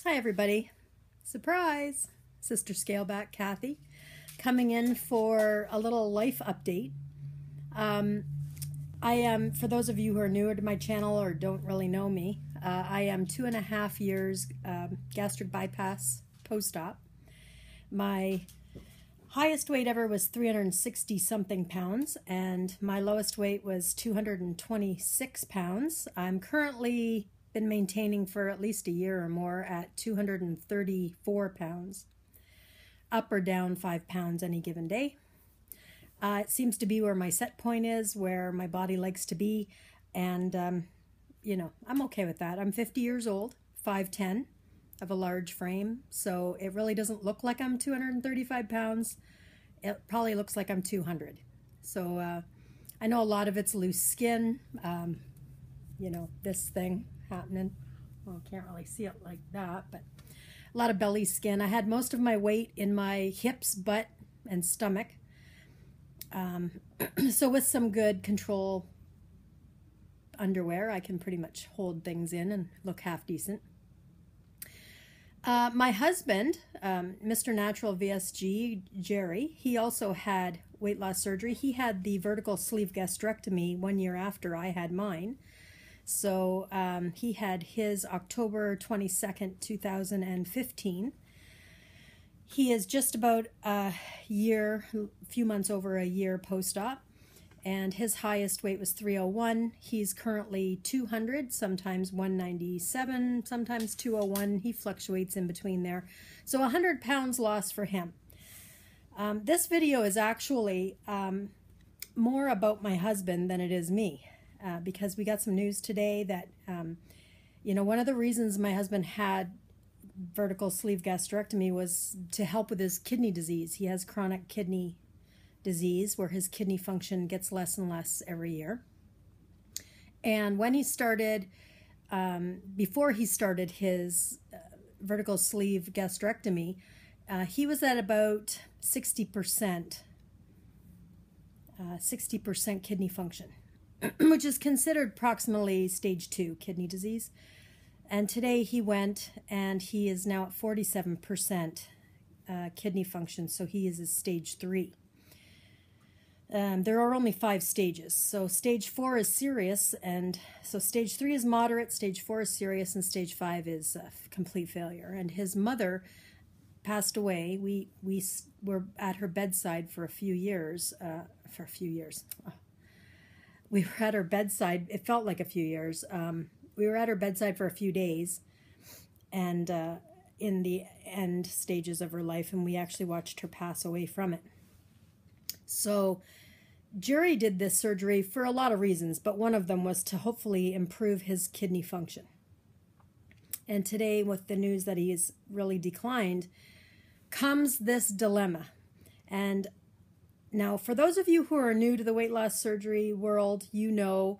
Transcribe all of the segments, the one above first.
Hi everybody. Surprise! Sister Scaleback Kathy coming in for a little life update. I am, for those of you who are newer to my channel or don't really know me, I am 2.5 years gastric bypass post-op. My highest weight ever was 360 something pounds and my lowest weight was 226 pounds. I'm currently been maintaining for at least a year or more at 234 pounds, up or down 5 pounds any given day. It seems to be where my set point is, where my body likes to be, and you know, I'm okay with that. I'm 50 years old, 5'10", have a large frame, so it really doesn't look like I'm 235 pounds. It probably looks like I'm 200. So I know a lot of it's loose skin, you know, this thing happening. Well, can't really see it like that, but a lot of belly skin. I had most of my weight in my hips, butt, and stomach. So with some good control underwear, I can pretty much hold things in and look half decent. My husband, Mr. Natural VSG, Jerry, he also had weight loss surgery. He had the vertical sleeve gastrectomy 1 year after I had mine. So he had his October 22nd, 2015. He is just about a few months over a year post-op, and his highest weight was 301. He's currently 200, sometimes 197, sometimes 201. He fluctuates in between there. So 100 pounds lost for him. This video is actually more about my husband than it is me. Because we got some news today that, you know, one of the reasons my husband had vertical sleeve gastrectomy was to help with his kidney disease. He has chronic kidney disease where his kidney function gets less and less every year. And when he started, before he started his vertical sleeve gastrectomy, he was at about 60% kidney function, which is considered approximately stage 2 kidney disease. And today he went and he is now at 47% kidney function, so he is at stage 3. There are only 5 stages. So stage 4 is serious, and so stage 3 is moderate, stage 4 is serious, and stage 5 is complete failure. And his mother passed away. We were at her bedside for a few years, We were at her bedside. It felt like a few years. We were at her bedside for a few days, and in the end stages of her life, and we actually watched her pass away from it. So Jerry did this surgery for a lot of reasons, but one of them was to hopefully improve his kidney function. And today, with the news that he's really declined, comes this dilemma. And now, for those of you who are new to the weight loss surgery world, you know,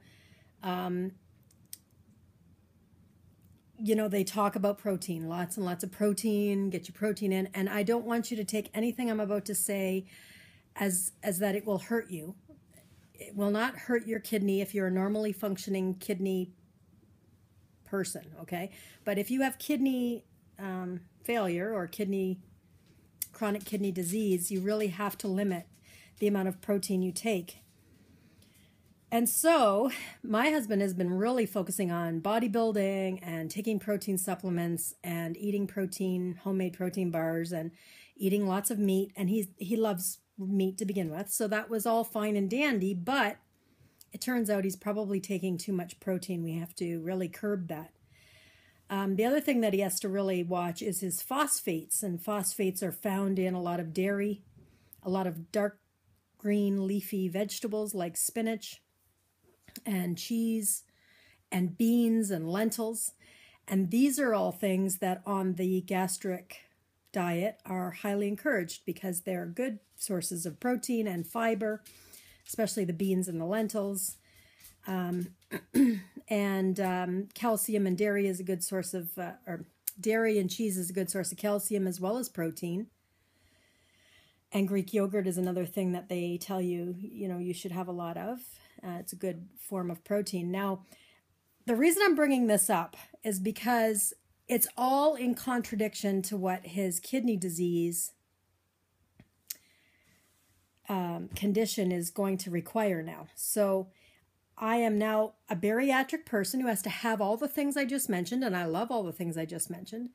they talk about protein, lots and lots of protein, get your protein in. And I don't want you to take anything I'm about to say as that it will hurt you. It will not hurt your kidney if you're a normally functioning kidney person, okay? But if you have kidney failure or chronic kidney disease, you really have to limit the amount of protein you take. And so my husband has been really focusing on bodybuilding and taking protein supplements and eating homemade protein bars and eating lots of meat. And he loves meat to begin with. So that was all fine and dandy, but it turns out he's probably taking too much protein. We have to really curb that. The other thing that he has to really watch is his phosphates, and phosphates are found in a lot of dairy, a lot of dark green leafy vegetables like spinach and cheese and beans and lentils. And these are all things that on the gastric diet are highly encouraged because they're good sources of protein and fiber, especially the beans and the lentils. Calcium, and dairy is a good source of, or dairy and cheese is a good source of calcium as well as protein. And Greek yogurt is another thing that they tell you, you should have a lot of. It's a good form of protein. Now, the reason I'm bringing this up is because it's all in contradiction to what his kidney disease condition is going to require now. So I am now a bariatric person who has to have all the things I just mentioned, and I love all the things I just mentioned.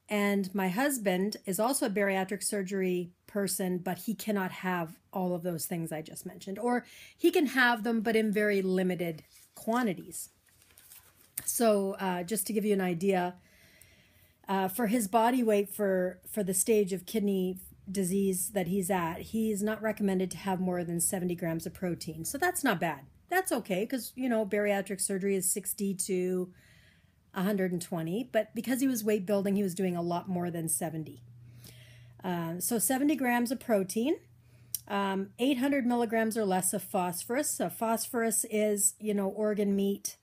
And my husband is also a bariatric surgery person, but he cannot have all of those things I just mentioned, or he can have them, but in very limited quantities. So just to give you an idea, for his body weight, for the stage of kidney disease that he's not recommended to have more than 70 grams of protein. So that's not bad. That's okay, because, you know, bariatric surgery is 60 to 120, but because he was weight building, he was doing a lot more than 70. So 70 grams of protein, 800 milligrams or less of phosphorus. So phosphorus is, you know, organ meat,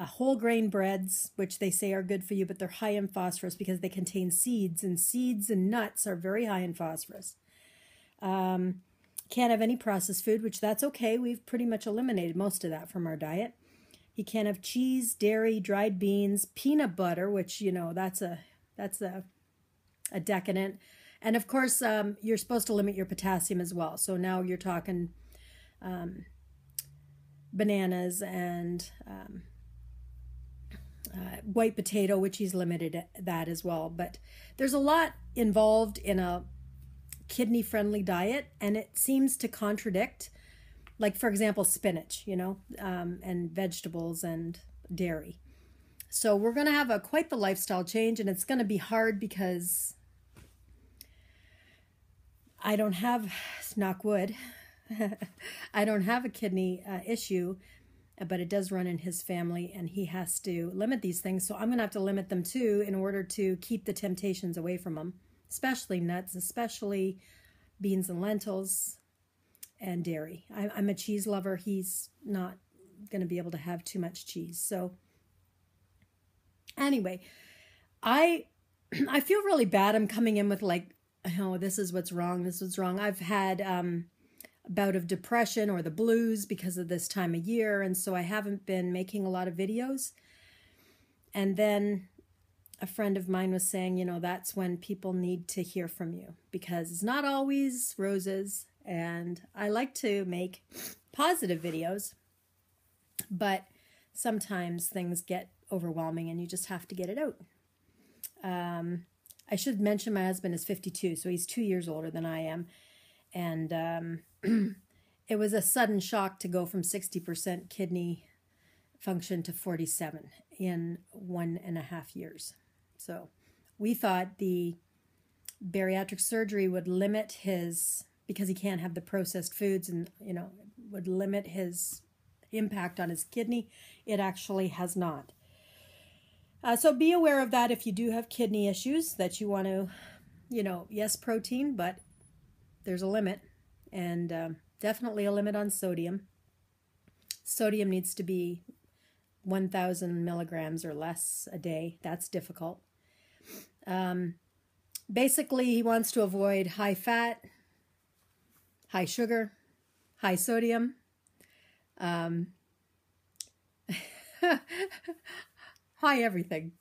whole grain breads, which they say are good for you, but they're high in phosphorus because they contain seeds, and seeds and nuts are very high in phosphorus. Can't have any processed food, which that's okay. We've pretty much eliminated most of that from our diet. He can't have cheese, dairy, dried beans, peanut butter, which, you know, that's a decadent. And of course, you're supposed to limit your potassium as well. So now you're talking bananas and white potato, which he's limited at that as well. But there's a lot involved in a kidney-friendly diet, and it seems to contradict, like, for example, spinach, you know, and vegetables and dairy. So we're going to have quite the lifestyle change, and it's going to be hard because I don't have, knock wood, I don't have a kidney issue, but it does run in his family, and he has to limit these things. So I'm going to have to limit them too in order to keep the temptations away from him, especially nuts, especially beans and lentils, and dairy. I'm a cheese lover. He's not going to be able to have too much cheese. So anyway, I feel really bad. I'm coming in with like, oh, this is what's wrong. This is wrong. I've had a bout of depression or the blues because of this time of year, and so I haven't been making a lot of videos. And then a friend of mine was saying, you know, that's when people need to hear from you, because it's not always roses. And I like to make positive videos, but sometimes things get overwhelming and you just have to get it out. I should mention my husband is 52, so he's 2 years older than I am. And it was a sudden shock to go from 60% kidney function to 47 in 1.5 years. So we thought the bariatric surgery would limit his, because he can't have the processed foods, and, you know, would limit his impact on his kidney. It actually has not. So be aware of that if you do have kidney issues, that you want to, you know, yes, protein, but there's a limit, and definitely a limit on sodium. Sodium needs to be 1,000 milligrams or less a day. That's difficult. Basically, he wants to avoid high fat, high sugar, high sodium, high everything.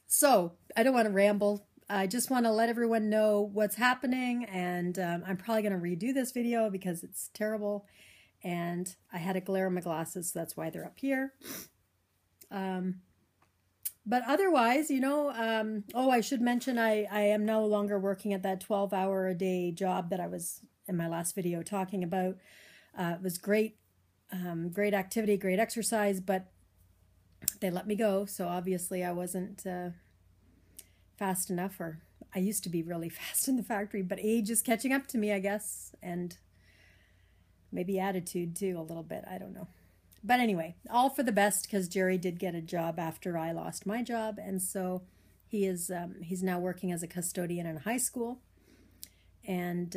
So I don't want to ramble. I just want to let everyone know what's happening, and I'm probably going to redo this video because it's terrible, and I had a glare in my glasses, so that's why they're up here. But otherwise, you know, oh, I should mention I am no longer working at that 12-hour-a-day job that I was in my last video talking about. It was great, great activity, great exercise, but they let me go, so obviously I wasn't fast enough, or I used to be really fast in the factory, but age is catching up to me, I guess, and maybe attitude too a little bit, I don't know. But anyway, all for the best, because Jerry did get a job after I lost my job, and so he is he's now working as a custodian in a high school, and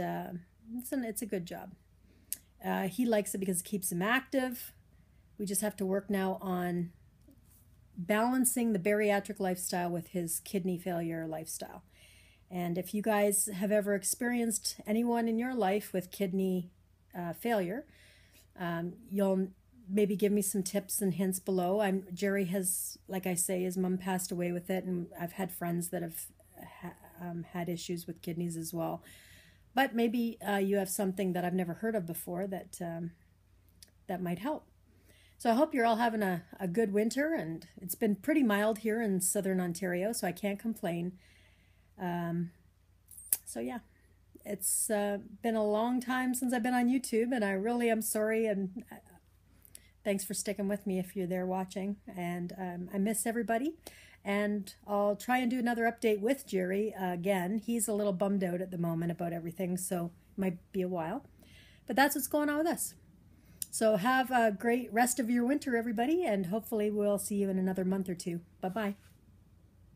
it's a good job. He likes it because it keeps him active. We just have to work now on balancing the bariatric lifestyle with his kidney failure lifestyle. And if you guys have ever experienced anyone in your life with kidney failure, maybe give me some tips and hints below. Jerry has, like I say, his mom passed away with it, and I've had friends that have had issues with kidneys as well. But maybe you have something that I've never heard of before that that might help. So I hope you're all having a good winter, and it's been pretty mild here in southern Ontario, so I can't complain. So yeah, it's been a long time since I've been on YouTube, and I really am sorry, and thanks for sticking with me if you're there watching. And I miss everybody, and I'll try and do another update with Jerry again. He's a little bummed out at the moment about everything, so it might be a while. But that's what's going on with us. So have a great rest of your winter, everybody, and hopefully we'll see you in another month or two. Bye-bye.